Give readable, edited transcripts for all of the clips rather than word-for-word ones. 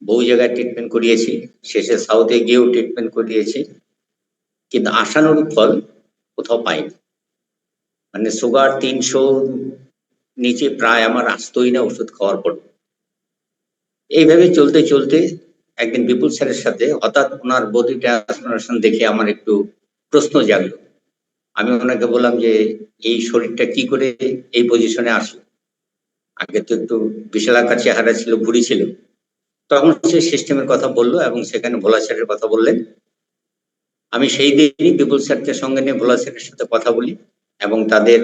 বহু জায়গায় ট্রিটমেন্ট করিয়েছি, শেষে সাউথে গিয়েও ট্রিটমেন্ট করিয়েছি, কিন্তু আশানুরূপ ফল কোথাও পাইনি। মানে সুগার 300 নিচে প্রায় আমার আসতোই না ওষুধ খাওয়ার পর। এইভাবে চলতে চলতে একদিন বিপুল স্যারের সাথে হঠাৎ ওনার বডি ট্রান্সফরমেশন দেখে আমার একটু প্রশ্ন জাগলো। আমি ওনাকে বললাম যে এই শরীরটা কি করে এই পজিশনে আসলো? আগে তো একটু বিশালাকার চেহারা ছিল, ভুঁড়ি ছিল। তখন সে সিস্টেমের কথা বললো এবং সেখানে ভোলা স্যারের কথা বললেন। আমি সেই দিনই বিপুল স্যারকে সঙ্গে নিয়ে ভোলা স্যারের সাথে কথা বলি এবং তাদের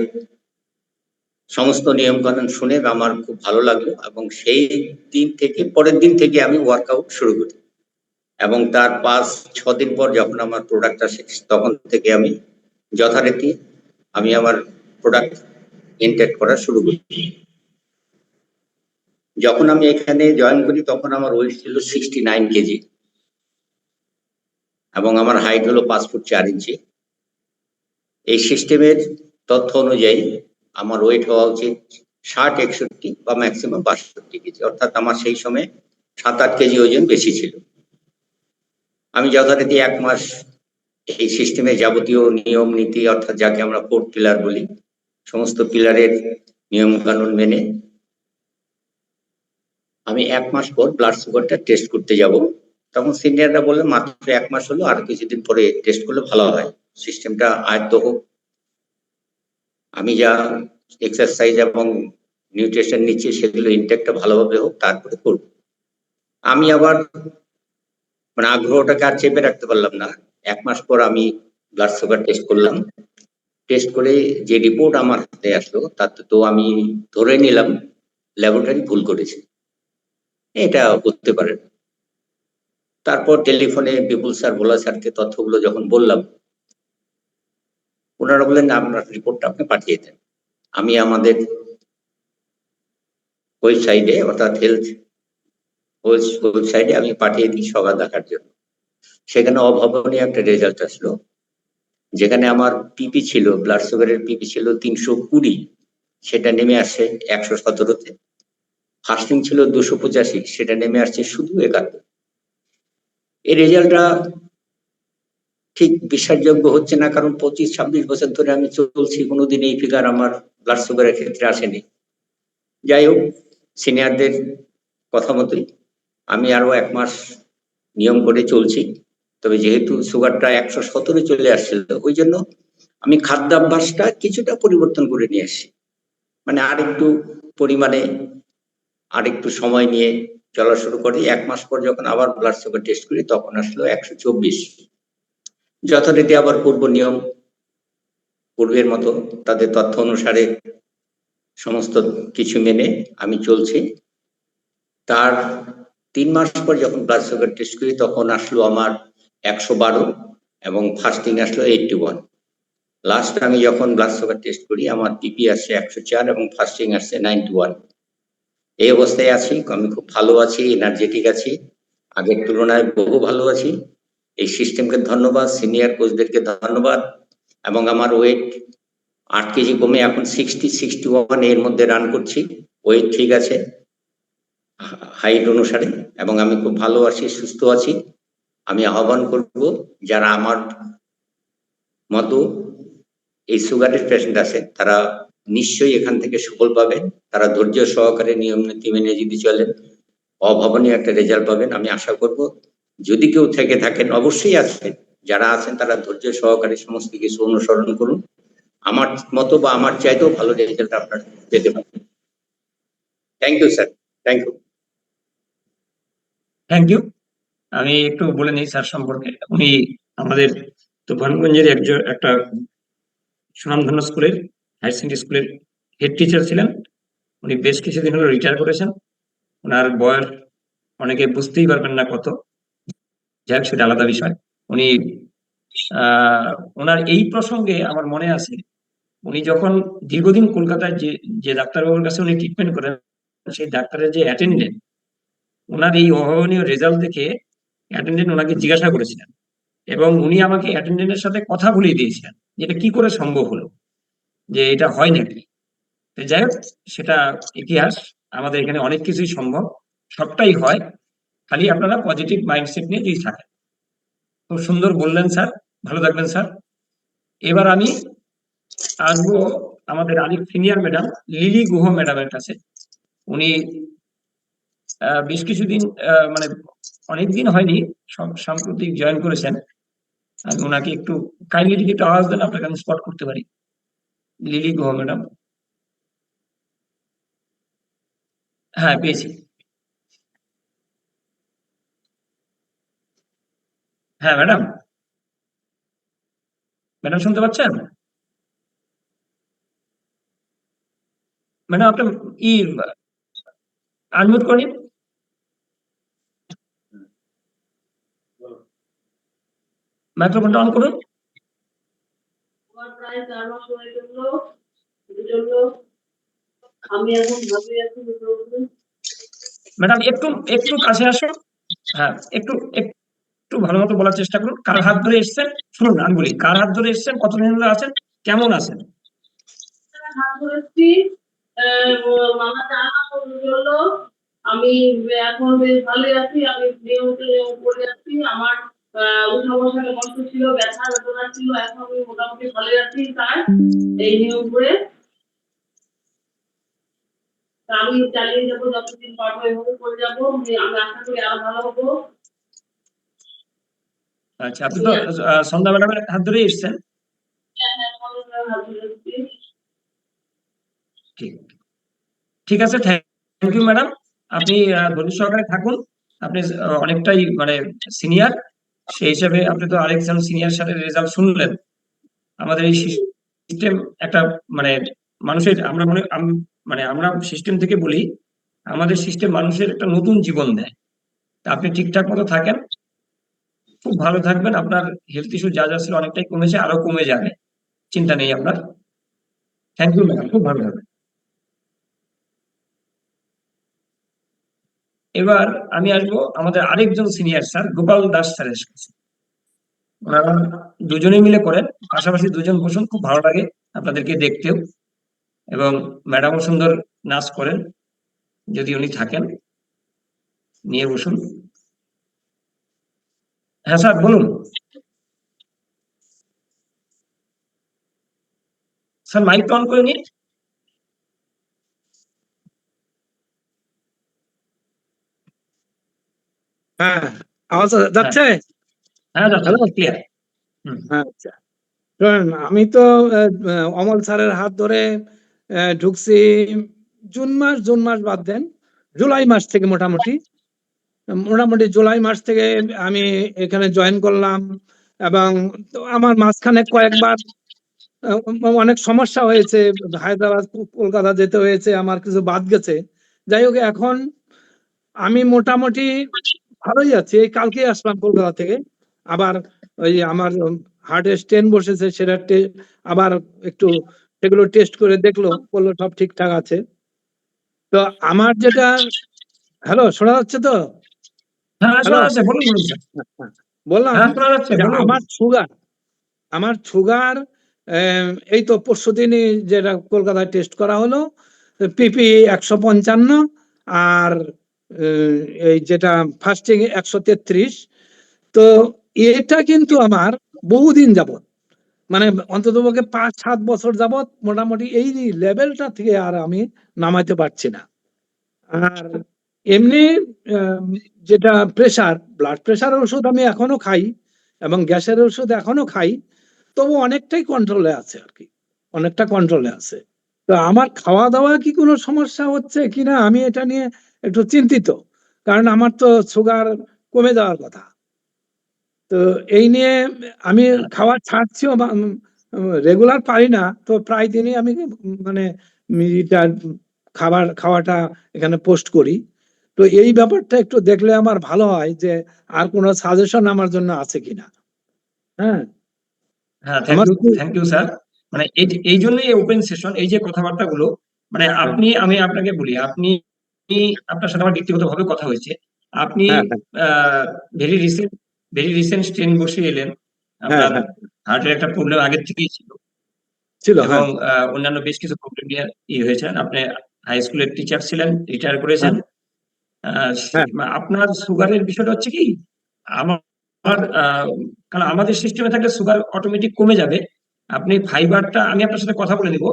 সমস্ত নিয়ম কানুন শুনে আমার খুব ভালো লাগলো এবং সেই দিন থেকে পরের দিন থেকে আমি ওয়ার্কআউট শুরু করি এবং তার 5-6 দিন পর যখন আমার প্রোডাক্ট আসে তখন থেকে আমি যথারীতি আমি আমার প্রোডাক্ট ইনটেক করা শুরু করি। যখন আমি এখানে জয়েন করি তখন আমার ওয়েট ছিল 69 কেজি এবং আমার হাইট হলো 5 ফুট 4 ইঞ্চি। এই সিস্টেমের তথ্য অনুযায়ী আমার ওয়েট হওয়া উচিত 60-61 বা ম্যাক্সিমাম 62 কেজি, অর্থাৎ আমার সেই সময় 7-8 কেজি ওজন বেশি ছিল। আমি যথারীতি 1 মাস এই সিস্টেমে যাবতীয় নিয়ম নীতি, অর্থাৎ যাকে আমরা 4 পিলার বলি, সমস্ত পিলারের নিয়ম কানুন মেনে আমি 1 মাস পর ব্লাড সুগারটা টেস্ট করতে যাব। তখন সিনিয়ররা বললেন মাত্র 1 মাস হলো, আর কিছুদিন পরে টেস্ট করলে ভালো হয়, সিস্টেমটা আয়ত্ত হোক, আমি যা এক্সারসাইজ এবং নিউট্রিশন নিচ্ছি সেগুলো ইনটেকটা ভালোভাবে হোক, তারপরে করব। আমি আবার মানে আগ্রহটাকে আর চেপে রাখতে পারলাম না। 1 মাস পর আমি ব্লাড সুগার টেস্ট করলাম। টেস্ট করে যে রিপোর্ট আমার হাতে আসলো তাতে তো আমি ধরে নিলাম ল্যাবরেটরি ভুল করেছে, এটা করতে পারে না। তারপর টেলিফোনে বিপুল স্যার ভোলা স্যারকে তথ্যগুলো যখন বললাম, ওনারা বললেন আপনার রিপোর্টটা আপনি পাঠিয়ে দেন। আমি আমাদের ওয়েবসাইটে অর্থাৎ হেলথ ওয়েবসাইটে আমি পাঠিয়ে দিই সবার দেখার জন্য। সেখানে অভাবনীয় একটা রেজাল্ট আসলো, যেখানে আমার পিপি ছিল, ব্লাড সুগারের পিপি ছিল 320, সেটা নেমে আসে 117-তে। ফাস্টিং ছিল 285, সেটা নেমে আসছে শুধু 71। এই রেজাল্টটা ঠিক বিশ্বাসযোগ্য হচ্ছে না, কারণ 25-26 বছর ধরে আমি চলছি, কোনোদিন এই ফিগার আমার ব্লাড সুগারের ক্ষেত্রে আসেনি। যাই হোক, সিনিয়রদের কথা মতোই আমি আরো 1 মাস নিয়ম করে চলছি। তবে যেহেতু সুগারটা 117 চলে আসছিল, ওই জন্য আমি খাদ্যাভ্যাসটা কিছুটা পরিবর্তন করে নিয়ে আসি, মানে আরেকটু পরিমাণে আরেকটু সময় নিয়ে চলা শুরু করি। 1 মাস পর যখন আবার ব্লাড সুগার টেস্ট করি তখন আসলো 124। যথারীতি আবার পূর্ব নিয়ম, পূর্বের মতো তাদের তথ্য অনুসারে সমস্ত কিছু মেনে আমি চলছি। তার 3 মাস পর যখন ব্লাড সুগার টেস্ট করি তখন আসলো আমার 112 এবং ফাস্টিং আসলো 81। লাস্ট আমি যখন ব্লাড সুগার টেস্ট করি আমার পিপি আসছে 104 এবং ফাস্টিং আসছে 91। এই অবস্থায় আছি, আমি খুব ভালো আছি, এনার্জেটিক আছি, আগের তুলনায় বহু ভালো আছি। এই সিস্টেমকে ধন্যবাদ, সিনিয়র কোচদেরকে ধন্যবাদ। এবং আমার ওয়েট 8 কেজি কমে এখন 60-61 এর মধ্যে রান করছি। ওয়েট ঠিক আছে হাইট অনুসারে, এবং আমি খুব ভালো আছি, সুস্থ আছি। আমি আহ্বান করব যারা আমার মতো এই সুগারের পেশেন্ট আছে তারা নিশ্চয়ই এখান থেকে সুফল পাবেন। তারা ধৈর্য সহকারে নিয়ম নীতি মেনে যদি চলেন অভাবনীয় একটা রেজাল্ট পাবেন আমি আশা করব। যদি কেউ থেকে থাকেন, অবশ্যই আছেন, যারা আছেন তারা ধৈর্য সহকারে সমস্ত কিছু অনুসরণ করুন, আমার মতো বা আমার চাইতেও ভালো রেজাল্ট আপনারা পেতে পারেন। Thank you sir, thank you. Thank you. আমি একটু বলে নিই স্যার সম্পর্কে। উনি আমাদের তুফানগঞ্জের একটা সুনামধন্য স্কুলের, হায়ার সেকেন্ডারি স্কুলের হেড টিচার ছিলেন। উনি বেশ কিছুদিন হলো রিটায়ার করেছেন। ওনার বয়স অনেকে বুঝতেই পারবেন না কত, যাই হোক সেটা আলাদা বিষয়। উনি ওনার এই প্রসঙ্গে আমার মনে আছে, উনি যখন দীর্ঘদিন কলকাতায় যে যে ডাক্তারবাবুর কাছে উনি ট্রিটমেন্ট করেন, সেই ডাক্তারের যে অ্যাটেন্ডেন্ট, ওনার এই অভাবনীয় রেজাল্ট দেখে অ্যাটেন্ডেন্ট ওনাকে জিজ্ঞাসা করেছিলেন এবং উনি আমাকে অ্যাটেন্ডেন্টের সাথে কথা বলিয়ে দিয়েছিলেন যে এটা কি করে সম্ভব হলো, যে এটা হয় নাকি। যাই হোক সেটা ইতিহাস, আমাদের এখানে অনেক কিছুই সম্ভব, সবটাই হয়। খালি আপনারা পজিটিভ মাইন্ডসেট নিয়ে যদি থাকেন। খুব সুন্দর বললেন স্যার, ভালো থাকবেন স্যার। এবার আমি আসবো আমাদের আরেক সিনিয়র ম্যাডাম লিলি গুহ ম্যাডামের কাছে। উনি বেশ কিছুদিন মানে অনেকদিন হয়নি, সাম্প্রতিক জয়েন করেছেন। আমি ওনাকে একটু কাইন্ডলি যদি একটু আওয়াজ দেন, আপনাকে আমি স্পট করতে পারি। Lily Guha madam. হ্যাঁ, পেয়েছি। হ্যাঁ ম্যাডাম, ম্যাডাম শুনতে পাচ্ছেন? ম্যাডাম আপনি ই আনমিউট করেন, মাইক্রোফোনটা অন করুন। আমার প্রায় 4 মাস হয়ে গেল। এজন্য আমি এখন ভাবি আছি ম্যাডাম একটু একটু কাছে আসুন। হ্যাঁ, একটু একটু ভালো মতো বলার চেষ্টা করুন। কার হাত ধরে এসেছেন? শুনুন আমি বলি, কার হাত ধরে এসেছেন, কতদিন ধরে আছেন, কেমন আছেন? হাত ধরেছি। মামা 4 মাস হলো। আমি এখন বেশ ভালোই আছি। আমি নিয়মিত করে আছি। আমার উঠা বসাটা কষ্ট ছিল, ব্যথা বেদনা ছিল। এখন আমি মোটামুটি ভালোই আছি স্যার। এই নিয়ম করে তা আমি চালিয়ে যাবো, যতদিন পারবো এভাবে করে যাবো। আমি আশা করি আরো ভালো হবো। আচ্ছা, আপনি তো সন্ধ্যা ম্যাডামের হাত ধরে এসেছেন। হ্যাঁ, হ্যাঁ, ভালো হাত ধরেছি। ঠিক ঠিক আছে, থ্যাংক ইউ ম্যাডাম। আপনি ধৈর্য সহকারে থাকুন। আপনি অনেকটাই মানে সিনিয়র, সেই হিসাবে আপনি তো আরেকজন সিনিয়র সাথে রেজাল্ট শুনলেন। আমাদের এই সিস্টেম একটা মানে মানুষের, আমরা মানে আমরা সিস্টেম থেকে বলি, আমাদের সিস্টেম মানুষের একটা নতুন জীবন দেয়। তা আপনি ঠিকঠাক মতো থাকেন, খুব ভালো থাকবেন। আপনার হেলথ ইস্যু যা যা ছিল অনেকটাই কমেছে, আরো কমে যাবে, চিন্তা নেই আপনার। থ্যাংক ইউ ম্যাডাম, খুব ভালো থাকবেন। এবার আমি আসবো আমাদের আরেকজন সিনিয়র স্যার গোপাল দাস স্যারের কাছে। ওনারা দুজনে মিলে করেন, পাশাপাশি দুজন বসুন, খুব ভালো লাগে আপনাদেরকে দেখতেও। এবং ম্যাডামও সুন্দর নাচ করেন, যদি উনি থাকেন নিয়ে বসুন। হ্যাঁ স্যার বলুন। স্যার মাইক অন করে নিন। হ্যাঁ, আওয়াজ হ্যাঁ, যাচ্ছে? হ্যাঁ যাচ্ছে, হ্যালো। ক্লিয়ার। হুম। হ্যাঁ, আচ্ছা। শোনেন, আমি তো অমল স্যারের হাত ধরে ঢুকছি জুন মাস বাদ দেন, জুলাই মাস থেকে মোটামুটি মোটামুটি জুলাই মাস থেকে আমি এখানে জয়েন করলাম। এবং তো আমার মাঝখানে কয়েকবার অনেক সমস্যা হয়েছে, হায়দ্রাবাদ কলকাতা যেতে হয়েছে, আমার কিছু বাদ গেছে। যাই হোক, এখন আমি মোটামুটি ভালোই আছি। এই কালকে আসলাম কলকাতা থেকে। আবার ওই আমার হার্টের স্টেন বসেছে, সেটা আবার একটু সেগুলো টেস্ট করে দেখলো, বললো সব ঠিকঠাক আছে। তো আমার যেটা, হ্যালো, শোনা যাচ্ছে তো? হ্যাঁ হ্যালো, শোনা যাচ্ছে, বলুন বলুন স্যার। বললাম হ্যাঁ শোনা যাচ্ছে, যে বলুন। আমার সুগার এই তো পরশুদিনই যেটা কলকাতায় টেস্ট করা হলো, পিপি 155, আর আহ, এই যেটা ফাস্টিং 133। তো এটা কিন্তু আমার বহুদিন যাবত, মানে অন্তত পক্ষে 5-7 বছর যাবত মোটামুটি এই লেভেলটা থেকে আর আমি নামাইতে পারছি না। আর এমনি যেটা প্রেসার, ব্লাড প্রেসারের ওষুধ আমি এখনো খাই, এবং গ্যাসের ওষুধ এখনো খাই, তবু অনেকটাই কন্ট্রোলে আছে আর কি, অনেকটা কন্ট্রোলে আছে। তো আমার খাওয়া দাওয়া কি কোনো সমস্যা হচ্ছে কিনা, আমি এটা নিয়ে একটু চিন্তিত। কারণ আমার তো সুগার কমে যাওয়ার কথা। তো এই নিয়ে আমি খাওয়া ছাড়ছিও, রেগুলার পারি না, তো প্রায় দিনই আমি মানে এটা খাওয়াটা এখানে পোস্ট করি। তো এই ব্যাপারটা একটু দেখলে আমার ভালো হয়, যে আর কোনো সাজেশন আমার জন্য আছে কিনা। হ্যাঁ, হ্যাঁ, আমার থ্যাংক ইউ স্যার। মানে এই জন্যই ওপেন সেশন, এই যে কথাবার্তা গুলো, মানে হ্যাঁ, আমি আপনাকে বলি, আপনার সাথে আমার ব্যক্তিগতভাবে কথা হয়েছে। আপনি হ্যাঁ, হ্যাঁ, ভেরি রিসেন্ট স্টেন বসিয়ে এলেন। হ্যাঁ, আপনার হ্যাঁ, হার্টের একটা প্রবলেম আগের থেকেই ছিল, ছিল, এবং হ্যাঁ, অন্যান্য বেশ কিছু প্রবলেম নিয়ে হয়েছেন। আপনি হাই স্কুলের টিচার ছিলেন, রিটায়ার করেছেন। হ্যাঁ, হ্যাঁ আপনার সুগারের বিষয়টা হচ্ছে কি, আমার কারণ আমাদের সিস্টেমে থাকলে সুগার অটোমেটিক কমে যাবে। আপনি ফাইবারটা, আমি আপনার সাথে কথা বলে নিব,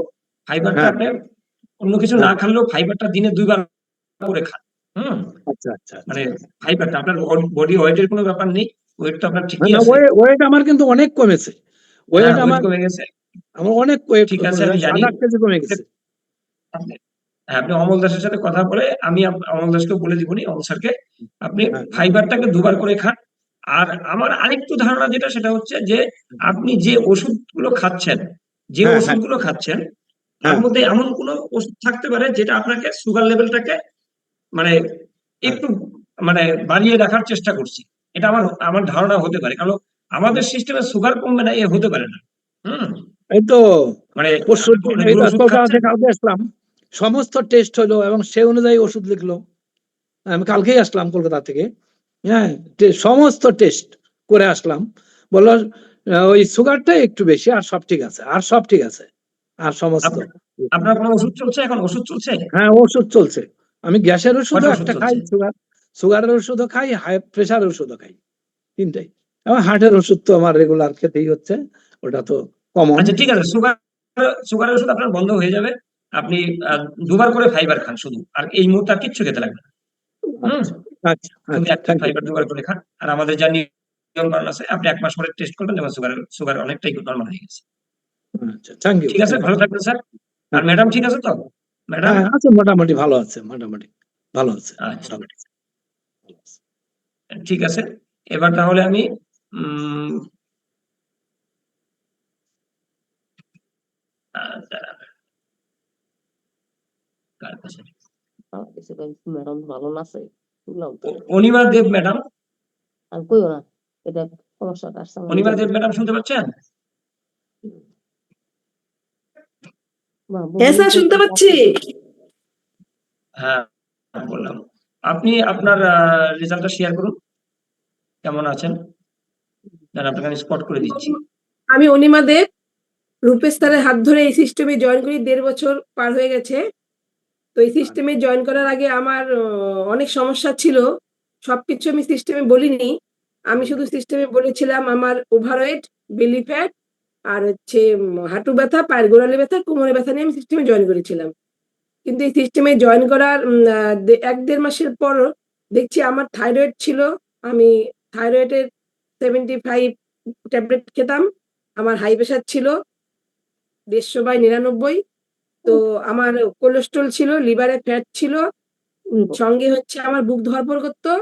ফাইবারটা হ্যাঁ আপনি অন্য কিছু না হ্যাঁ খালেও ফাইবারটা দিনে 2 বার করে খান। হুম। আচ্ছা আচ্ছা আচ্ছা। মানে ফাইবারটা আপনার বডি ওয়েটের কোনো ব্যাপার নেই, ওয়েট তো আপনার না ঠিকই না, আছে। ওয়েট আমার কিন্তু অনেক কমেছে। হ্যাঁ, ওয়েট ওয়েট আমার কমে গেছে, আমার অনেক ওয়েট ঠিক আছে, কমেছে, আমি জানি। 7-8 কেজি কমে গেছে। আপনি হ্যাঁ, আপনি অমল দাসের সাথে কথা বলে, আমি অমল দাসকে বলে দিবনি, অমল স্যারকে। আপনি হ্যাঁ ফাইবারটাকে 2 বার করে খান। আর আমার আরেকটু ধারণা যেটা, সেটা হচ্ছে যে আপনি যে ওষুধগুলো খাচ্ছেন, হ্যাঁ হ্যাঁ তার হ্যাঁ মধ্যে এমন কোনো ওষুধ থাকতে পারে যেটা আপনাকে সুগার লেভেলটাকে মানে হ্যাঁ। একটু মানে বাড়িয়ে রাখার চেষ্টা করছি। এটা আমার আমার ধারণা হতে পারে, কারণ আমাদের সিস্টেমে সুগার কমবে না এ হতে পারে না। হুম। এই তো মানে পরশু আপনি এই অনেকগুলো তো ওষুধ কলকাতা খাচ্ছেন। থেকে কালকে আসলাম, সমস্ত টেস্ট হলো এবং সে অনুযায়ী ওষুধ লিখলো। আমি কালকেই আসলাম কলকাতা থেকে। হ্যাঁ, সমস্ত টেস্ট করে আসলাম। বললো ওই সুগারটা একটু বেশি, আর সব ঠিক আছে, আর সব ঠিক আছে, আর সমস্ত। আপনার কোনো ওষুধ চলছে এখন? ওষুধ চলছে? হ্যাঁ ওষুধ চলছে। আমি গ্যাসের ওষুধও কয়টা ওষুধ একটা খাই, চলছে? সুগারের ওষুধও খাই, হাই প্রেশার ওষুধও খাই, তিনটাই। এবং হার্টের ওষুধ তো আমার রেগুলার খেতেই হচ্ছে, ওটা তো কমন। আচ্ছা, ঠিক আছে, সুগারের ওষুধ আপনার বন্ধ হয়ে যাবে। আপনি 2 বার করে ফাইবার খান শুধু, আর এই মুহূর্তে আর কিচ্ছু খেতে লাগবে না। হুম। আচ্ছা আচ্ছা শুধু আচ্ছা, একটা থ্যাংক ইউ। ফাইবার 2 বার করে খান। আর আমাদের যা নিয়ম কানুন আছে, আপনি 1 মাস পরে টেস্ট করবেন, যেমন সুগার অনেকটাই নর্মাল হয়ে গেছে। আচ্ছা, থ্যাংক ইউ, ঠিক আছে, থ্যাংক ইউ। ভালো থাকবেন স্যার। আর হ্যাঁ ম্যাডাম ঠিক আছে তো? ম্যাডাম? হ্যাঁ আছে, মোটামুটি ভালো আছে, মোটামুটি ভালো আছে, আচ্ছা, মোটামুটি ভালো আছে। ঠিক আছে। এবার তাহলে আমি উম দাঁড়ান, কার কাছে? ম্যাডাম ভালো না আছে শুনলাম তো। অনিমা দেব ম্যাডাম। আর কইও না, এটা সমস্যাটা আসছে আমার অনিমা রেজাল্ট। দেব ম্যাডাম শুনতে পাচ্ছেন? হ্যাঁ স্যার, শুনতে পাচ্ছি। হ্যাঁ, বললাম। আপনি আপনার রেজাল্টটা শেয়ার করুন, কেমন আছেন? আপনাকে আমি স্পট করে দিচ্ছি। আমি অনিমা দেব, রূপেশ স্যারের হাত ধরে এই সিস্টেমে জয়েন করি, 1.5 বছর পার হয়ে গেছে। তো এই সিস্টেমে জয়েন করার আগে আমার অনেক সমস্যা ছিল। সবকিছু আমি সিস্টেমে বলিনি। আমি শুধু সিস্টেমে বলেছিলাম আমার ওভারওয়েট, বেলি ফ্যাট, আর হচ্ছে হাঁটু ব্যথা, পায়ের গোড়ালি ব্যথা, কোমরে ব্যথা নিয়ে আমি সিস্টেমে জয়েন করেছিলাম। কিন্তু এই সিস্টেমে জয়েন করার 1-1.5 মাসের পর দেখছি আমার থাইরয়েড ছিল। আমি থাইরয়েডের 75 ট্যাবলেট খেতাম। আমার হাই প্রেশার ছিল 150/99। তো আমার কোলেস্ট্রল ছিল, লিভারে ফ্যাট ছিল, সঙ্গে হচ্ছে আমার বুক ধড়ফড় করতো।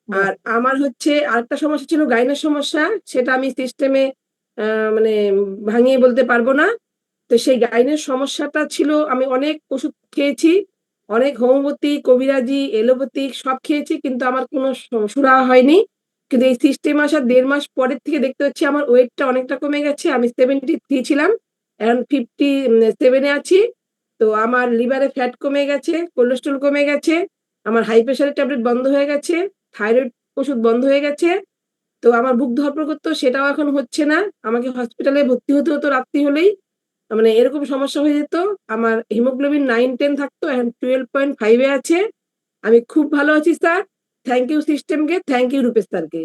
আর আমার হচ্ছে আরেকটা সমস্যা ছিল, গাইনের সমস্যা। সেটা আমি সিস্টেমে মানে ভাঙিয়ে বলতে পারবো না। তো সেই গাইনের সমস্যাটা ছিল, আমি অনেক ওষুধ খেয়েছি, অনেক হোমিওপ্যাথি, কবিরাজি, এলোপ্যাথিক সব খেয়েছি, কিন্তু আমার কোনো সুরাহা হয়নি। কিন্তু এই সিস্টেমে আসার 1.5 মাস পরের থেকে দেখতে পাচ্ছি আমার ওয়েটটা অনেকটা কমে গেছে। আমি 73 ছিলাম, এখন 57 এ আছি। তো আমার লিভারে ফ্যাট কমে গেছে, কোলেস্ট্রল কমে গেছে, আমার হাই প্রেশারের ট্যাবলেট বন্ধ হয়ে গেছে, থাইরয়েড ওষুধ বন্ধ হয়ে গেছে। তো আমার বুক ধড়ফড় করতো, সেটাও এখন হচ্ছে না। আমাকে হসপিটালে ভর্তি হতে হতো রাত্রি হলেই, মানে এরকম সমস্যা হয়ে যেত। আমার হিমোগ্লোবিন 9-10 থাকতো, এখন 12.5 এ আছে। আমি খুব ভালো আছি স্যার। থ্যাংক ইউ সিস্টেমকে, থ্যাংক ইউ রূপেশ স্যারকে।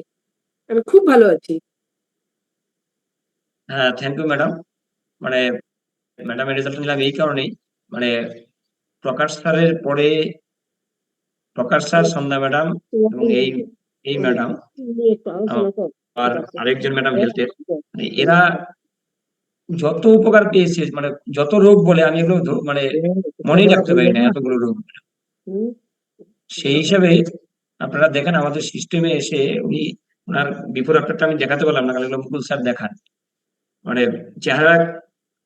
আমি খুব ভালো আছি। হ্যাঁ, থ্যাংক ইউ ম্যাডাম। মানে ম্যাডামের রেজাল্ট নিলাম এই কারণেই, মানে প্রকাশ স্যারের পরে প্রকাশ স্যার, সন্ধ্যা ম্যাডাম এবং এই ম্যাডাম, একটু আলোচনা কর। আর আরেকজন ম্যাডাম হেলথের, মানে এরা যত উপকার পেয়েছে, মানে যত রোগ বলে আমি এগুলো মানে মনেই রাখতে পারি না, এতগুলো রোগ। হুম, সেই হিসাবে আপনারা দেখেন আমাদের সিস্টেমে এসে উনি, ওনার বিফোর আফটারটা আমি দেখাতে পারলাম না, কারণ এগুলো মুকুল স্যার দেখান। মানে চেহারা,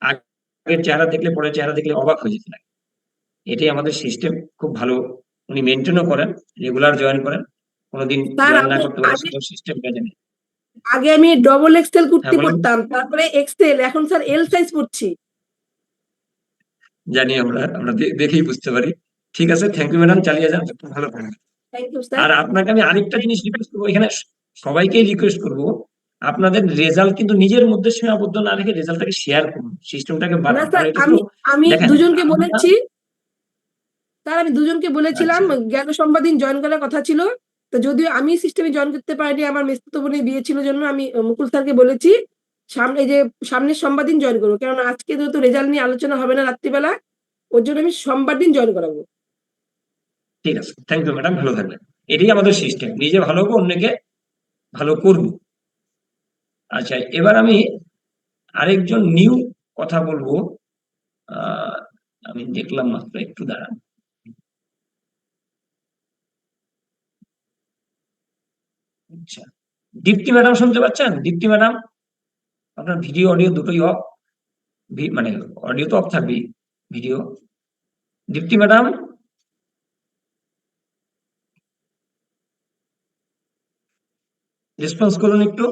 আগের চেহারা দেখলে পরের চেহারা দেখলে অবাক হয়ে যেতে লাগে। এটাই আমাদের সিস্টেম, খুব ভালো। উনি মেনটেনও করেন, রেগুলার জয়েন করেন, কোনোদিন স্যার জয়েন না আমি করতে পারে আগে সেটাও সিস্টেম বেঁধে নেয়। আগে আমি ডবল এক্সেল হ্যাঁ কুর্তি বলেন। পরতাম, তারপরে এক্সেল, এখন স্যার এল সাইজ পরছি। জানি, আমরা আমরা দেখেই বুঝতে পারি। ঠিক আছে, থ্যাংক ইউ ম্যাডাম, চালিয়ে যান, ভালো থাকবেন। Thank you sir. আর আপনাকে আমি আরেকটা জিনিস রিকোয়েস্ট করবো, এখানে সবাইকেই রিকোয়েস্ট করবো, আপনাদের রেজাল্ট কিন্তু নিজের মধ্যে সীমাবদ্ধ না রেখে রেজাল্টটাকে শেয়ার করুন, সিস্টেমটাকে না বাড়ান, স্যার, কারণ এটা তো আমি আমি দেখেন দুজনকে আমরা, বলেছি। তার আমি দুজনকে বলেছিলাম আচ্ছা। গেল সোমবার দিন জয়েন করার কথা ছিল। তো যদিও আমি সিস্টেমে জয়েন করতে পারিনি, আমার মেসতুতো বোনের বিয়ে ছিল জন্য আমি মুকুল স্যারকে বলেছি সামনের সোমবার দিন জয়েন করবো, কারণ আজকে যেহেতু রেজাল্ট নিয়ে আলোচনা হবে না রাত্রিবেলা, ওর জন্য আমি সোমবার দিন জয়েন করাবো। ঠিক আছে, থ্যাংক ইউ ম্যাডাম, ভালো থাকবেন। এটাই আমাদের সিস্টেম, নিজে ভালো হবো, অন্যকে ভালো করবো। আচ্ছা, এবার আমি আরেকজন নিউ কথা বলবো। আহ, আমি দেখলাম মাত্র, একটু দাঁড়ান। আচ্ছা, দীপ্তি ম্যাডাম শুনতে পাচ্ছেন? দীপ্তি ম্যাডাম, আপনার ভিডিও অডিও দুটোই অফ, মানে অডিও তো অফ থাকবেই, ভিডিও। দীপ্তি ম্যাডাম, রেসপন্স করুন একটু।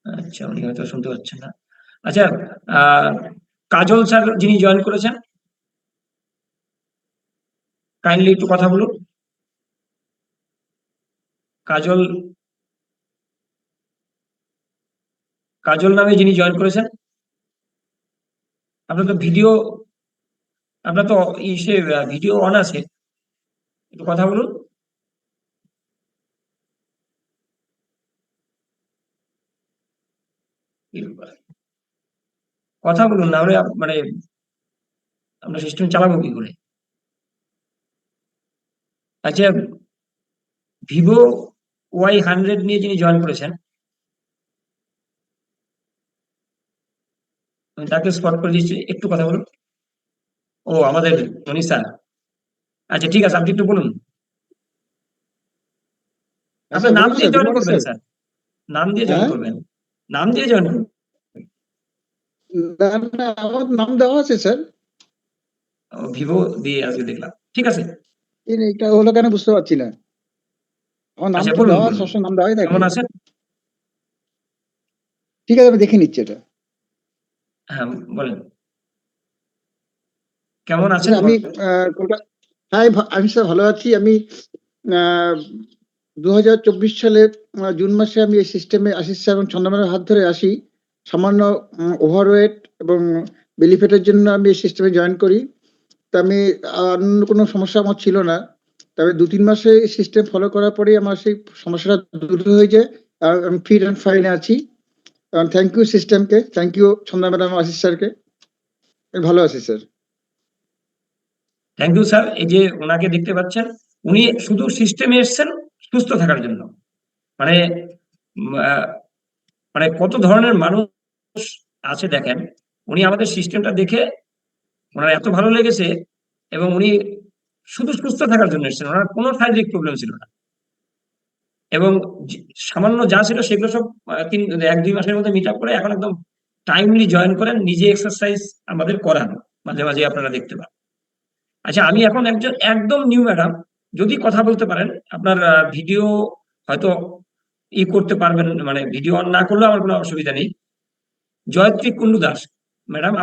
আচ্ছা, উনি হয়তো শুনতে পাচ্ছেন না। আচ্ছা, আহ কাজল স্যার যিনি জয়েন করেছেন, কাইন্ডলি একটু কথা বলুন। কাজল, কাজল নামে যিনি জয়েন করেছেন, আপনার তো ভিডিও, আপনার তো ইসে ভিডিও অন আছে, একটু কথা বলুন। কথা বলুন, না হলে মানে আমরা সিস্টেম চালাবো কি করে? আচ্ছা, ভিভো Y100 নিয়ে যিনি জয়েন করেছেন, আমি তাকে স্পট করে দিচ্ছি, একটু কথা বলুন। ও, আমাদের মনি স্যার। আচ্ছা, ঠিক আছে, আপনি একটু বলুন। আপনার নাম দিয়ে জয়েন করবেন স্যার, নাম দিয়ে জয়েন করবেন, নাম দিয়ে জয়েন করবেন। না না, আমার নাম দেওয়া আছে স্যার। ভিভো দিয়ে আজকে দেখলাম, ঠিক আছে। এটা হলো কেন বুঝতে পারছি না। আমার নাম আচ্ছা, তো বলুন দেওয়া, বলুন, সবসময় নাম দেওয়াই থাকে। কেমন আছেন? ঠিক আছে, আমি দেখে নিচ্ছি এটা। হ্যাঁ, বলেন, কেমন আছেন? আমি হ্যাঁ, আমি স্যার ভালো আছি। আমি 2024 সালে জুন মাসে আমি এই সিস্টেমে আশিস স্যার এবং চন্দ্রমানের হাত ধরে আসি। সামান্য ওভারওয়েট এবং বেলি ফ্যাটের জন্য আমি এই সিস্টেমে জয়েন করি। তা আমি অন্য কোনো সমস্যা আমার ছিল না, তবে 2-3 মাসে সিস্টেম ফলো করার পরেই আমার সেই সমস্যাটা দূর হয়ে যায়। আর আমি ফিট অ্যান্ড ফাইনে আছি। থ্যাংক ইউ সিস্টেমকে, thank you Chandra madam, Ashis স্যারকে। আমি ভালো আছি স্যার। Thank you sir. এই যে ওনাকে দেখতে পাচ্ছেন, উনি শুধু সিস্টেমে এসেছেন সুস্থ থাকার জন্য। মানে মানে কত ধরনের মানুষ আছে দেখেন। উনি আমাদের সিস্টেমটা দেখে ওনার এত ভালো লেগেছে, এবং উনি শুধু সুস্থ থাকার জন্য এসেছেন, ওনার কোনো শারীরিক প্রবলেম ছিল না। এবং সামান্য যা ছিল সেগুলো সব 1-2 মাসের মধ্যে মিট আপ করে এখন একদম টাইমলি জয়েন করেন, নিজে এক্সারসাইজ আমাদের করান, মাঝে মাঝে আপনারা দেখতে পান। আচ্ছা, আমি এখন একদম নিউ ম্যাডাম, যদি কথা বলতে পারেন, আপনার ভিডিও হয়তো করতে পারবেন, মানে ভিডিও অন না করলেও আমার কোনো অসুবিধা নেই। জয়ত্রী কুন্ডু দাস ম্যাডাম,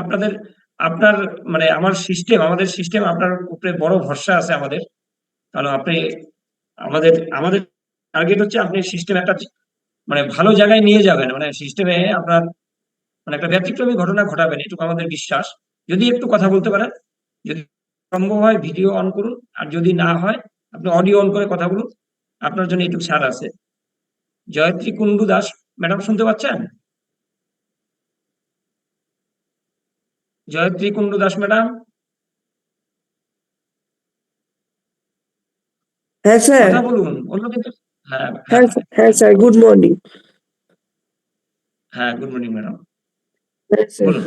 আপনার মানে আমাদের সিস্টেম আপনার উপরে বড় ভরসা আছে আমাদের। কারণ আপনি আমাদের টার্গেট হচ্ছে আপনি সিস্টেম একটা মানে ভালো জায়গায় নিয়ে যাবেন, মানে সিস্টেমে আপনার মানে একটা ব্যতিক্রমী ঘটনা ঘটাবেন, এটুকু আমাদের বিশ্বাস। যদি একটু কথা বলতে পারেন, যদি সম্ভব হয় ভিডিও অন করুন, আর যদি না হয় আপনি অডিও অন করে কথা বলুন, আপনার জন্য একটু ছাড় আছে। জয়ত্রী কুন্ডু দাস ম্যাডাম, শুনতে পাচ্ছেন? জয়ত্রী কুন্ডু দাস ম্যাডাম, হ্যাঁ স্যার। কথা বলুন, অন্য কিন্তু। হ্যাঁ, হ্যাঁ, হ্যাঁ হ্যাঁ স্যার, গুড মর্নিং। হ্যাঁ, গুড মর্নিং ম্যাডাম, হ্যাঁ স্যার। বলুন।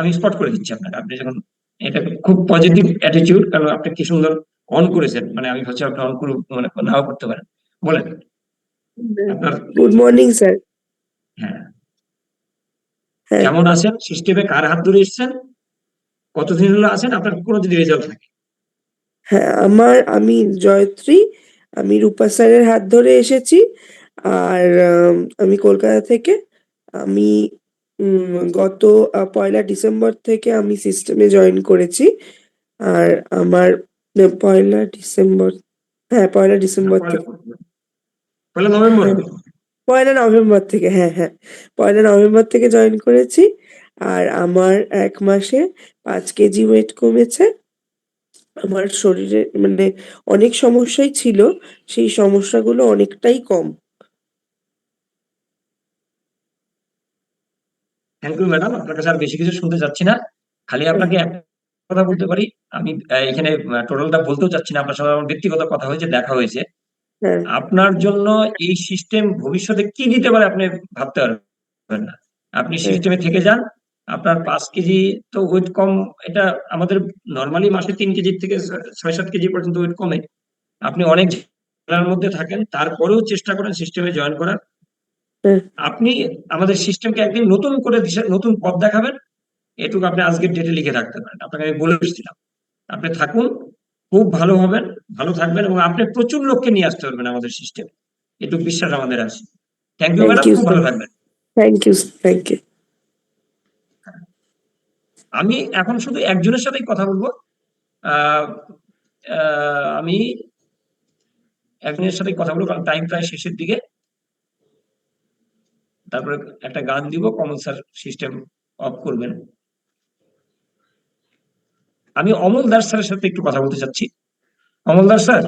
আমি স্পট করে দিচ্ছি আপনাকে, আপনি যখন এটা খুব পজিটিভ অ্যাটিটিউড, কারণ আপনি কি সুন্দর অন করেছেন, মানে আমি ভাবছি আপনি অন করে মানে নাও করতে পারেন। বলেন আপনার। Good morning sir. হ্যাঁ, হ্যাঁ কেমন আছেন? সিস্টেমে কার হাত ধরে এসেছেন? কতদিন হলো আছেন? আপনার কোনো যদি রেজাল্ট থাকে। হ্যাঁ, আমি জয়ত্রী, আমি রূপা স্যারের হাত ধরে এসেছি। আর আমি কলকাতা থেকে। আমি গত 1লা ডিসেম্বর থেকে আমি সিস্টেমে জয়েন করেছি। আর আমার 1লা ডিসেম্বর, হ্যাঁ 1লা ডিসেম্বর থেকে, পয়লা নভেম্বর। হ্যাঁ 1লা নভেম্বর থেকে, হ্যাঁ হ্যাঁ 1লা নভেম্বর থেকে জয়েন করেছি। আর আমার 1 মাসে 5 কেজি ওয়েট কমেছে। আমার শরীরে মানে অনেক সমস্যাই ছিল, সেই সমস্যাগুলো অনেকটাই কম। থ্যাংক ইউ ম্যাডাম, আপনার কাছে আর বেশি কিছু শুনতে চাচ্ছি না। খালি আপনাকে একটা কথা বলতে পারি, আমি এখানে টোটালটা বলতেও চাচ্ছি না, আপনার সাথে আমার ব্যক্তিগত কথা হয়েছে, দেখা হয়েছে। হ্যাঁ, আপনার জন্য এই সিস্টেম ভবিষ্যতে কি দিতে পারে আপনি ভাবতে পারবেন না। আপনি হ্যাঁ, সিস্টেমে থেকে যান, আপনার 5 কেজি তো ওয়েট কম, এটা আমাদের নর্মালি মাসে 3 কেজির থেকে 6-7 কেজি পর্যন্ত ওয়েট কমে। আপনি অনেক ঝামেলার মধ্যে থাকেন, তারপরেও চেষ্টা করেন সিস্টেমে জয়েন করার। হ্যাঁ। আপনি আমাদের সিস্টেমকে একদিন নতুন করে নতুন পথ দেখাবেন, এটুকু আপনি আজকের ডেটে লিখে রাখতে পারেন। আপনাকে আমি বলে এসেছিলাম, আপনি থাকুন, খুব ভালো হবেন, ভালো থাকবেন, এবং আপনি প্রচুর লোককে নিয়ে আসতে পারবেন আমাদের সিস্টেম, এটুকু বিশ্বাস আমাদের আছে। Thank you thank madam, you খুব স্যার, ভালো থাকবেন। Thank you, thank you. আমি এখন শুধু একজনের সাথেই কথা বলবো। আহ, আমি একজনের সাথেই কথা বলবো, কারণ টাইম প্রায় শেষের দিকে। তারপরে একটা গান দিব, কমল স্যার সিস্টেম অফ করবেন। আমি অমল দাস স্যারের সাথে একটু কথা বলতে চাচ্ছি। অমল দাস স্যার,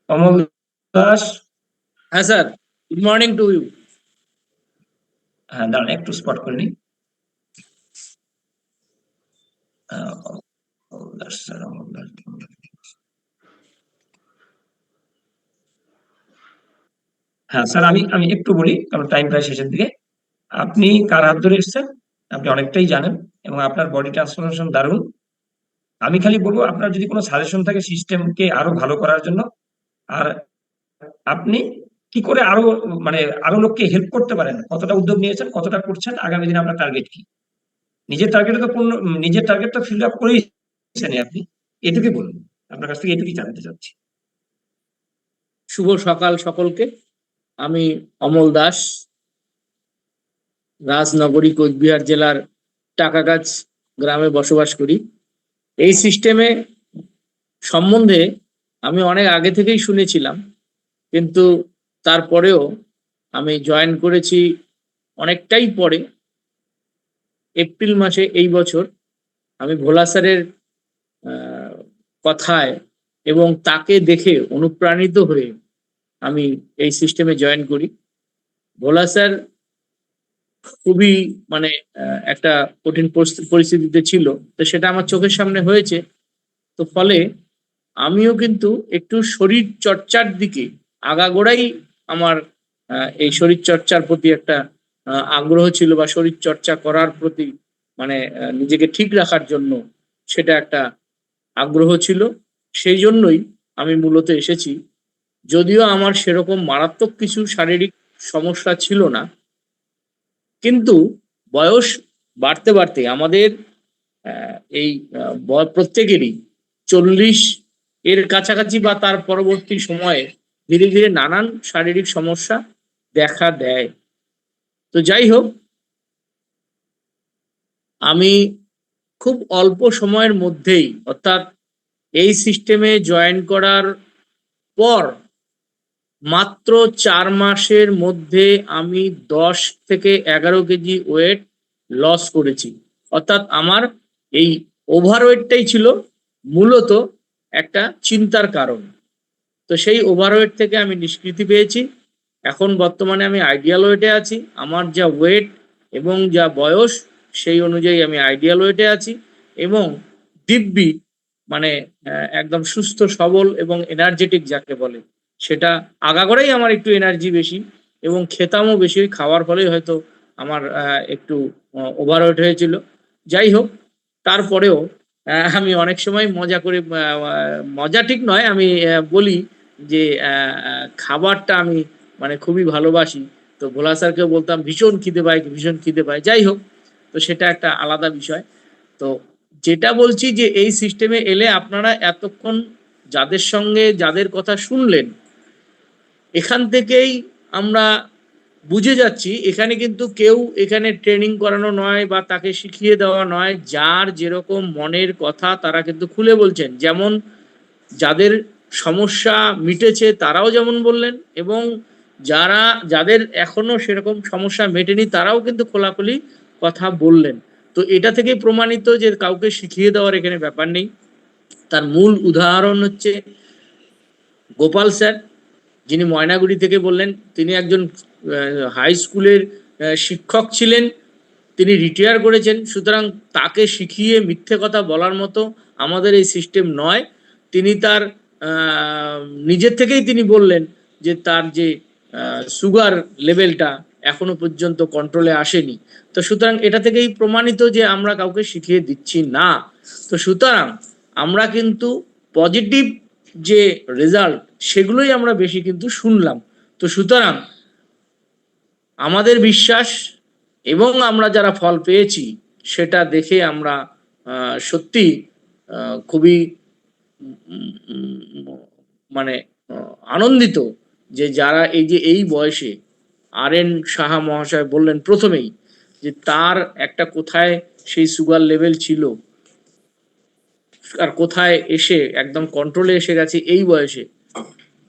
অমল দাস। হ্যাঁ sir, good morning to you. হ্যাঁ দাঁড়ান, একটু স্পট করে নিই। অমল দাস স্যার, অমল দাস। হ্যাঁ স্যার, আমি আমি একটু বলি, কারণ টাইম প্রায় শেষের দিকে। আপনি কার হাত ধরে এসেছেন আপনি অনেকটাই জানেন, এবং আপনার বডি ট্রান্সফরমেশন দারুণ। আমি খালি বলবো, আপনার যদি কোনো সাজেশন থাকে সিস্টেমকে আরো ভালো করার জন্য, আর আপনি কি করে আরো মানে আরো লোককে হেল্প করতে পারেন, কতটা উদ্যোগ নিয়েছেন, কতটা করছেন, আগামী দিনে আপনার টার্গেট কি? নিজের টার্গেট তো নিজের টার্গেট তো ফিল আপ করেইছেন আপনি, এটুকুই বলুন। আপনার কাছ থেকে এটুকুই জানতে চাচ্ছি। শুভ সকাল সকলকে। আমি অমল দাস, রাজনগরী কোচবিহার জেলার টাকাগাছ গ্রামে বসবাস করি। এই সিস্টেমে সম্বন্ধে আমি অনেক আগে থেকেই শুনেছিলাম, কিন্তু তারপরেও আমি জয়েন করেছি অনেকটাই পরে, এপ্রিল মাসে এই বছর। আমি ভোলা স্যারের কথায় এবং তাকে দেখে অনুপ্রাণিত হয়ে আমি এই সিস্টেমে জয়েন করি। ভোলা স্যার খুবই মানে একটা কঠিন পরিস্থিতিতে ছিল, তো সেটা আমার চোখের সামনে হয়েছে। তো ফলে আমিও কিন্তু একটু শরীর চর্চার দিকে আগাগোড়াই আমার এই শরীর চর্চার প্রতি একটা আগ্রহ ছিল, বা শরীর চর্চা করার প্রতি মানে নিজেকে ঠিক রাখার জন্য সেটা একটা আগ্রহ ছিল। সেই জন্যই আমি মূলত এসেছি। যদিও আমার সেরকম মারাত্মক কিছু শারীরিক সমস্যা ছিল না, কিন্তু বয়স বাড়তে বাড়তে আমাদের এই প্রত্যেকেরই 40 এর কাছাকাছি বা তার পরবর্তী সময়ে ধীরে ধীরে নানান শারীরিক সমস্যা দেখা দেয়। তো যাই হোক, আমি খুব অল্প সময়ের মধ্যেই, অর্থাৎ এই সিস্টেমে জয়েন করার পর মাত্র 4 মাসের মধ্যে আমি 10 থেকে 11 কেজি ওয়েট লস করেছি। অর্থাৎ আমার এই ওভারওয়েটটাই ছিল মূলত একটা চিন্তার কারণ। তো সেই ওভারওয়েট থেকে আমি নিষ্কৃতি পেয়েছি। এখন বর্তমানে আমি আইডিয়াল ওয়েটে আছি। আমার যা ওয়েট এবং যা বয়স সেই অনুযায়ী আমি আইডিয়াল ওয়েটে আছি, এবং দিব্যি মানে একদম সুস্থ সবল এবং এনার্জেটিক যাকে বলে, সেটা আগাগোড়াই আমার একটু এনার্জি বেশি এবং খেতামও বেশি। খাওয়ার ফলেই হয়তো আমার একটু ওভারওয়েট হয়েছিল। যাই হোক, তারপরেও আমি অনেক সময় মজা করে, মজা ঠিক নয়, আমি বলি যে খাবারটা আমি মানে খুবই ভালোবাসি। তো ভোলা স্যারকেও বলতাম ভীষণ খিদে পায়, ভীষণ খিদে পায়। যাই হোক, তো সেটা একটা আলাদা বিষয়। তো যেটা বলছি যে এই সিস্টেমে এলে আপনারা এতক্ষণ যাদের সঙ্গে যাদের কথা শুনলেন, এখান থেকেই আমরা বুঝে যাচ্ছি এখানে কিন্তু কেউ এখানে ট্রেনিং করানো নয় বা তাকে শিখিয়ে দেওয়া নয়। যার যেরকম মনের কথা তারা কিন্তু খুলে বলছেন। যেমন যাদের সমস্যা মিটেছে তারাও যেমন বললেন, এবং যাদের এখনো সেরকম সমস্যা মেটেনি তারাও কিন্তু খোলাখুলি কথা বললেন। তো এটা থেকেই প্রমাণিত যে কাউকে শিখিয়ে দেওয়ার এখানে ব্যাপার নেই। তার মূল উদাহরণ হচ্ছে গোপাল স্যার, যিনি ময়নাগুড়ি থেকে বললেন। তিনি একজন হাই স্কুলের শিক্ষক ছিলেন, তিনি রিটায়ার করেছেন। সুতরাং তাকে শিখিয়ে মিথ্যে কথা বলার মতো আমাদের এই সিস্টেম নয়। তিনি তার নিজের থেকেই তিনি বললেন যে তার যে সুগার লেভেলটা এখনো পর্যন্ত কন্ট্রোলে আসেনি। তো সুতরাং এটা থেকেই প্রমাণিত যে আমরা কাউকে শিখিয়ে দিচ্ছি না। তো সুতরাং আমরা কিন্তু পজিটিভ যে রেজাল্ট সেগুলোই আমরা বেশি কিন্তু শুনলাম। তো সুতরাং আমাদের বিশ্বাস এবং আমরা যারা ফল পেয়েছি সেটা দেখে আমরা সত্যি খুবই মানে আনন্দিত যে যারা এই বয়সে আর.এন. সাহা মহাশয় বললেন প্রথমেই যে তার একটা কোথায় সেই সুগার লেভেল ছিল আর কোথায় এসে একদম কন্ট্রোলে এসে গেছে এই বয়সে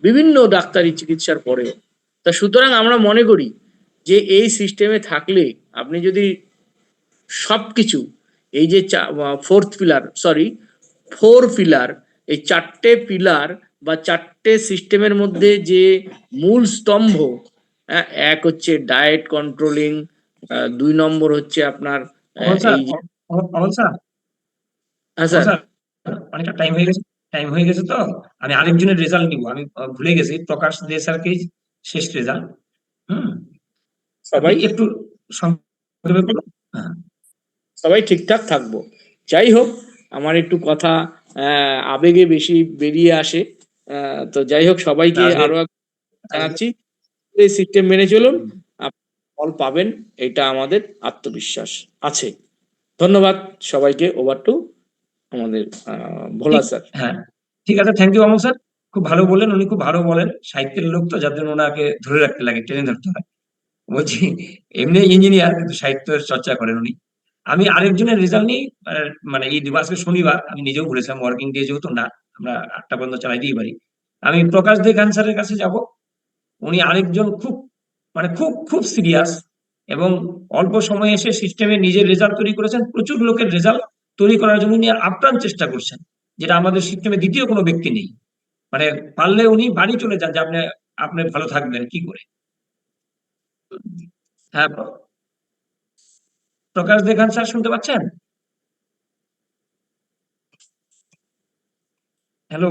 বিভিন্ন ডাক্তারি চিকিৎসার পরেও। তা সুতরাং আমরা মনে করি যে এই সিস্টেমে থাকলে আপনি যদি সবকিছু এই যে ফোর পিলার, এই চারটে পিলার বা চারটে সিস্টেমের মধ্যে যে মূল স্তম্ভ, এক হচ্ছে ডায়েট কন্ট্রোলিং, 2 নম্বর হচ্ছে আপনার অমল স্যার, এই যে অমল স্যার, হ্যাঁ অমল স্যার, স্যার, অনেকটা টাইম হয়ে গেছে তো আমি আরেকজনের রেজাল্ট নিব। আমি ভুলে গেছি, প্রকাশ দে স্যারকে শেষ রেজাল্ট। হুম, সবাই আপনি একটু সংক্ষেপে বলুন। হ্যাঁ, সবাই ঠিকঠাক থাকবো। যাই হোক, আমার একটু কথা আবেগে বেশি বেরিয়ে আসে। তো যাই হোক, সবাইকে আজকে আরো জানাচ্ছি এই সিস্টেম মেনে চলুন, আপনি ফল পাবেন, এটা আমাদের আত্মবিশ্বাস আছে। ধন্যবাদ সবাইকে। ওভার টু আমাদের ভোলা ঠিক, স্যার। হ্যাঁ, ঠিক আছে, থ্যাংক ইউ অমল স্যার। খুব ভালো বললেন, উনি খুব ভালো বলেন। সাহিত্যের লোক তো, যার জন্য ওনাকে ধরে রাখতে লাগে, টেনে ধরতে হয়। বলছি, এমনি ইঞ্জিনিয়ার কিন্তু সাহিত্যের চর্চা করেন উনি। আমি আরেকজনের রেজাল্ট নিই, মানে এই দিবসকে শনিবার, আমি নিজেও বলেছিলাম ওয়ার্কিং ডে যেহেতু না, আমরা 8টা পর্যন্ত চালাই দিই পারি। আমি প্রকাশ দে ক্যান্সারের কাছে যাব। উনি আরেকজন খুব, মানে খুব খুব সিরিয়াস, এবং অল্প সময়ে এসে সিস্টেমে নিজের রেজাল্ট তৈরি করেছেন। প্রচুর লোকের রেজাল্ট তৈরি করার জন্য উনি আপ্রাণ চেষ্টা করছেন, যেটা আমাদের সিস্টেমে দ্বিতীয় কোনো ব্যক্তি নেই। মানে পারলে উনি বাড়ি চলে যান যে আপনি আপনি ভালো থাকবেন কি করে। হ্যাঁ, প্রকাশ দেখান স্যার, শুনতে পাচ্ছেন? হ্যালো।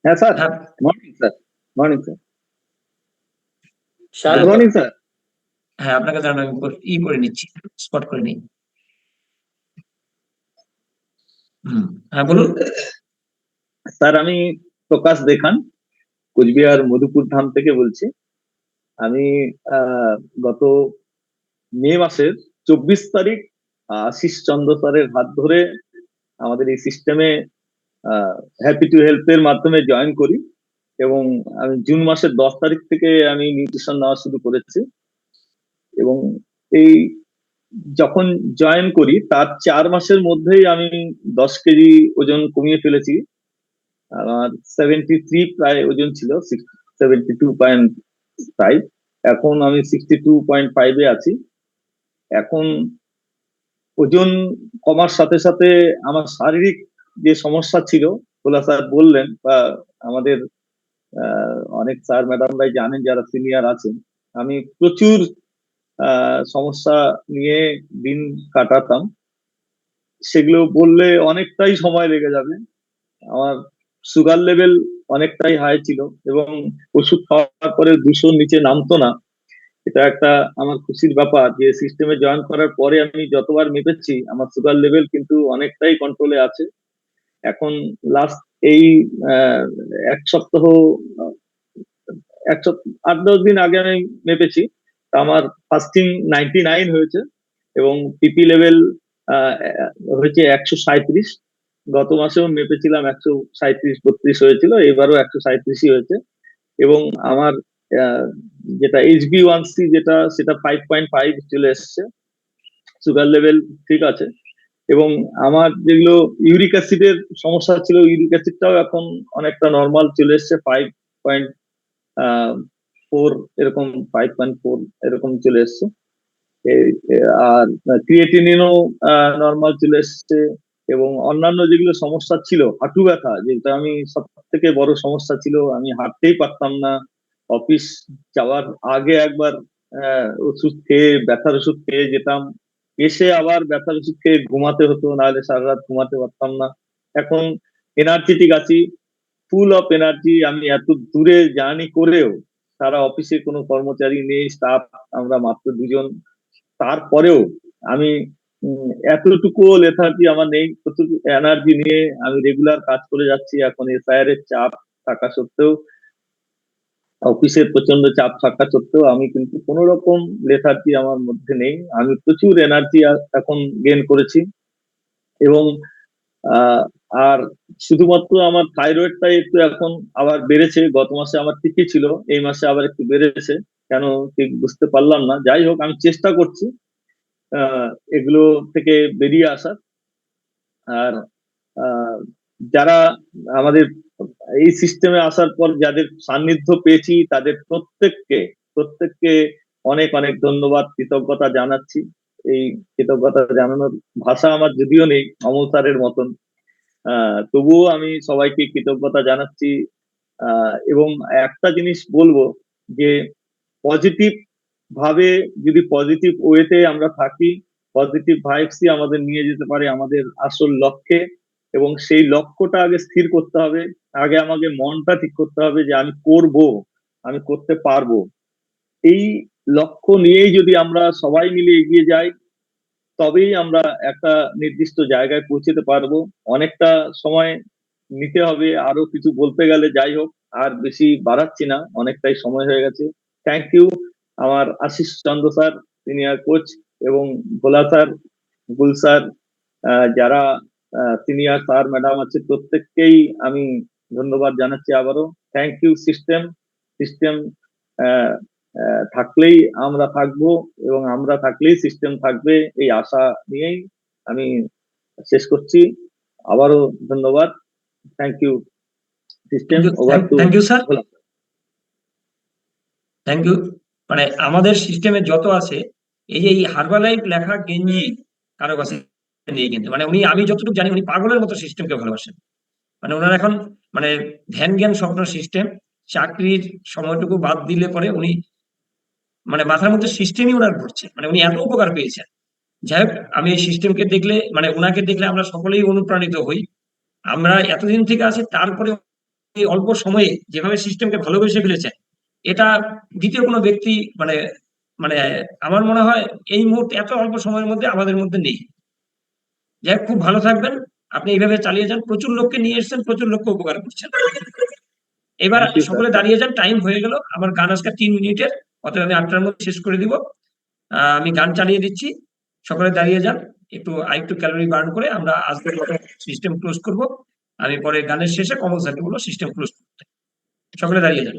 হ্যাঁ স্যার, হ্যাঁ, morning sir, morning sir, good হ্যাঁ, মর্নিং স্যার। হ্যাঁ, আপনাকে জানানো, আমি করে নিচ্ছি, স্পট করে নিই। হ্যাঁ, বলুন। স্যার আমি প্রকাশ দেখান, কোচবিহার মধুপুর ধাম থেকে বলছি। আমি গত মে মাসের 24 তারিখ আশিস চন্দ্র স্যারের হাত ধরে আমাদের এই সিস্টেমে হ্যাপি টু হেল্প এর মাধ্যমে জয়েন করি, এবং আমি জুন মাসের 10 তারিখ থেকে আমি নিউট্রিশন নেওয়া শুরু করেছি। এবং এই যখন জয়েন করি তার 4 মাসের মধ্যেই আমি 10 কেজি ওজন কমিয়ে ফেলেছি। আমার 73 প্রায় ওজন ছিল, 72.5, এখন আমি 62.5 আছি। এখন ওজন কমার সাথে সাথে আমার শারীরিক যে সমস্যা ছিল, ভোলা স্যার বললেন, বা আমাদের অনেক স্যার ম্যাডামরাই জানেন যারা সিনিয়র আছেন, আমি প্রচুর সমস্যা নিয়ে দিন কাটাতাম। সেগুলো বললে অনেকটাই সময় লেগে যাবে। আমার সুগার লেভেল অনেকটাই হাই ছিল, এবং ওষুধ খাওয়ার পরে 200 নিচে নামতো না। এটা একটা আমার খুশির ব্যাপার যে সিস্টেমে জয়েন করার পরে আমি যতবার মেপেছি আমার সুগার লেভেল কিন্তু অনেকটাই কন্ট্রোলে আছে। এখন লাস্ট এই এক সপ্তাহ, 8-10 দিন আগে আমি মেপেছি, তা আমার ফাস্টিং 99 হয়েছে, এবং পিপি লেভেল হয়েছে 137। গত মাসেও মেপেছিলাম 137-32 হয়েছিল, এবারও 137ই হয়েছে। এবং আমার যেটা HbA1c যেটা, সেটা 5.5 চলে এসছে। সুগার লেভেল ঠিক আছে। এবং আমার যেগুলো ইউরিক অ্যাসিডের সমস্যা ছিল, ইউরিক অ্যাসিডটাও এখন অনেকটা নর্মাল চলে এসছে, 5.4 এরকম, 5.4 এরকম চলে এসছে। আর ক্রিয়েটিনিনও নর্মাল চলে এসছে। এবং অন্যান্য যেগুলো সমস্যা ছিল, হাঁটু ব্যথা, যেটা আমি সব থেকে বড় সমস্যা ছিল, আমি হাঁটতেই পারতাম না। অফিস যাওয়ার আগে একবার ওষুধ খেয়ে, ব্যথার ওষুধ খেয়ে যেতাম, এসে আবার ব্যথার ওষুধ খেয়ে ঘুমাতে হতো, নাহলে সারা রাত ঘুমাতে পারতাম না। এখন এনার্জেটিক আছি, ফুল অফ এনার্জি। আমি এত দূরে জার্নি করেও, সারা অফিসে কোনো কর্মচারী নেই, স্টাফ আমরা মাত্র 2জন, তারপরেও আমি এতটুকু লেথার্জি আমার নেই, ততটুকু এনার্জি নিয়ে আমি রেগুলার কাজ করে যাচ্ছি। এখন এসআইআর এর চাপ থাকা সত্ত্বেও, অফিসের প্রচন্ড চাপ থাকা সত্ত্বেও আমি কিন্তু কোনো রকম লেথার্জি আমার মধ্যে নেই। আমি প্রচুর এনার্জি এখন গেইন করেছি। এবং আর শুধুমাত্র আমার থাইরয়েডটা একটু এখন আবার বেড়েছে। গত মাসে আমার ঠিকই ছিল, এই মাসে আবার একটু বেড়েছে, কেন ঠিক বুঝতে পারলাম না। যাই হোক, আমি চেষ্টা করছি এগুলো থেকে বেরিয়ে আসার। আর যারা আমাদের এই সিস্টেমে আসার পর যাদের সান্নিধ্য পেয়েছি, তাদের প্রত্যেককে অনেক অনেক ধন্যবাদ, কৃতজ্ঞতা জানাচ্ছি। এই কৃতজ্ঞতা জানানোর ভাষা আমার যদিও নেই অমল স্যারের মতন, তবুও আমি সবাইকে কৃতজ্ঞতা জানাচ্ছি। এবং একটা জিনিস বলবো, যে পজিটিভ ভাবে, যদি পজিটিভ ওয়েতে আমরা থাকি, পজিটিভ ভাইবসই আমাদের নিয়ে যেতে পারে আমাদের আসল লক্ষ্যে। এবং সেই লক্ষ্যটা আগে স্থির করতে হবে, আগে আমাকে মনটা ঠিক করতে হবে যে আমি করব, আমি করতে পারবো। এই লক্ষ্য নিয়েই যদি আমরা সবাই মিলে এগিয়ে যাই, তবেই আমরা একটা নির্দিষ্ট জায়গায় পৌঁছতে পারবো। অনেকটা সময় নিতে হবে আরো কিছু বলতে গেলে, যাই হোক আর বেশি বাড়াচ্ছি না, অনেকটাই সময় হয়ে গেছে। থ্যাংক ইউ আমার আশিস চন্দ্র স্যার, সিনিয়র কোচ, এবং ভোলা স্যার, গুল স্যার, যারা সিনিয়র স্যার ম্যাডাম আছে, প্রত্যেককেই আমি ধন্যবাদ জানাচ্ছি আবারও। থ্যাংক ইউ সিস্টেম থাকলেই আমরা থাকবো, এবং আমরা থাকলেই সিস্টেম থাকবে, এই আশা নিয়েই আমি শেষ করছি। আবারও ধন্যবাদ। Thank you system. Over to thank you sir, thank you. মানে আমাদের সিস্টেমে যত আছে, এই যে এই হার্বালাইফ লেখা গেঞ্জি কারো কাছে নেই কিন্তু। মানে উনি, আমি যতটুকু জানি, উনি পাগলের মতো সিস্টেমকে ভালোবাসেন। মানে ওনার এখন মানে ধ্যান জ্ঞান স্বপ্ন সিস্টেম, চাকরির সময়টুকু বাদ দিলে পরে উনি মানে মাথার মধ্যে সিস্টেমই ওনার ঘুরছে। মানে উনি এত উপকার পেয়েছেন। যাই হোক, আমি এই সিস্টেমকে দেখলে, মানে ওনাকে দেখলে আমরা সকলেই অনুপ্রাণিত হই। আমরা এতদিন থেকে আছি, তারপরে এই অল্প সময়ে যেভাবে সিস্টেমকে ভালোবেসে ফেলেছেন, এটা দ্বিতীয় কোনো ব্যক্তি মানে মানে আমার মনে হয় এই মুহূর্তে এত অল্প সময়ের মধ্যে আমাদের মধ্যে নেই। যাই হোক, খুব ভালো থাকবেন, আপনি এইভাবে চালিয়ে যান। প্রচুর লোককে নিয়ে এসেছেন, প্রচুর লোককে উপকার করছেন। এবার Thank you, sir. সকলে দাঁড়িয়ে যান, টাইম হয়ে গেল। আমার গান আজকে 3 মিনিটের, অতএব আমি 8টার মধ্যে শেষ করে দিব। আমি গান চালিয়ে দিচ্ছি, সকলে দাঁড়িয়ে যান। একটু ক্যালোরি বার্ন করে আমরা আজকের মতো সিস্টেম ক্লোজ করব। আমি পরে গানের শেষে কমল স্যারকে বলবো সিস্টেম ক্লোজ করতে। সকলে দাঁড়িয়ে যান।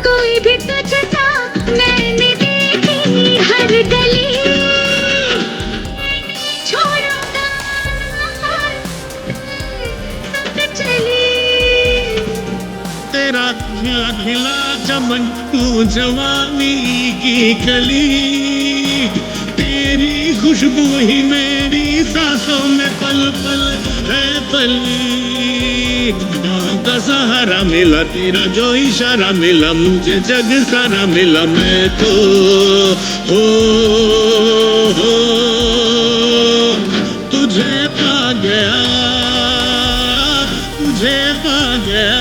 कोई भी तुझसा मैंने देखी हर गली छोड़ूंगा संग चली तेरा खिला खिला चमन तू जवानी की कली तेरी खुशबू ही मेरी सांसों में पल पल है पली का सहारा मिला तेरा जो इशारा मिला मुझे जग सारा मिला मैं तो हो तुझे पा गया तुझे पा गया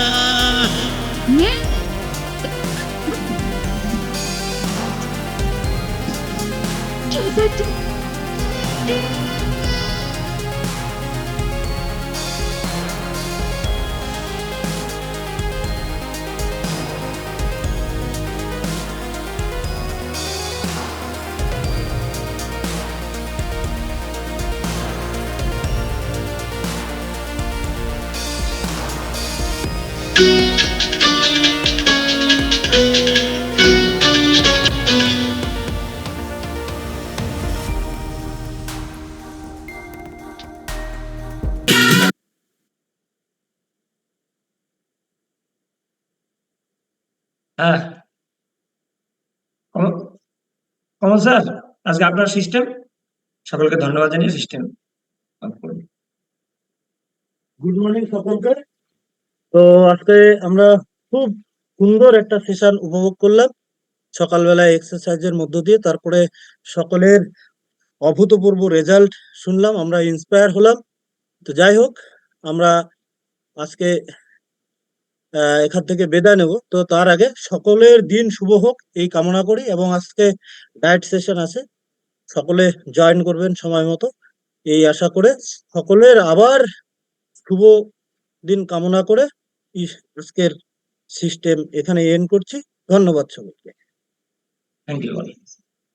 হ্যাঁ, কমল স্যার, আজকে আপনার সিস্টেম, সকলকে ধন্যবাদ জানিয়ে সিস্টেম গুড মর্নিং সকলকে। তো আজকে আমরা খুব সুন্দর একটা সেশন উপভোগ করলাম সকালবেলায় এক্সারসাইজের মধ্য দিয়ে। তারপরে সকলের অভূতপূর্ব রেজাল্ট শুনলাম, আমরা ইন্সপায়ার হলাম। তো যাই হোক, আমরা আজকে এখান থেকে বিদায় নেব। তো তার আগে সকলের দিন শুভ হোক এই কামনা করি, এবং আজকে ডায়েট সেশন আছে, সকলে জয়েন করবেন সময় মতো এই আশা করে সকলের আবার শুভ দিন কামনা করে আজকের সিস্টেম এখানে এন্ড করছি। ধন্যবাদ সকলকে। Thank you.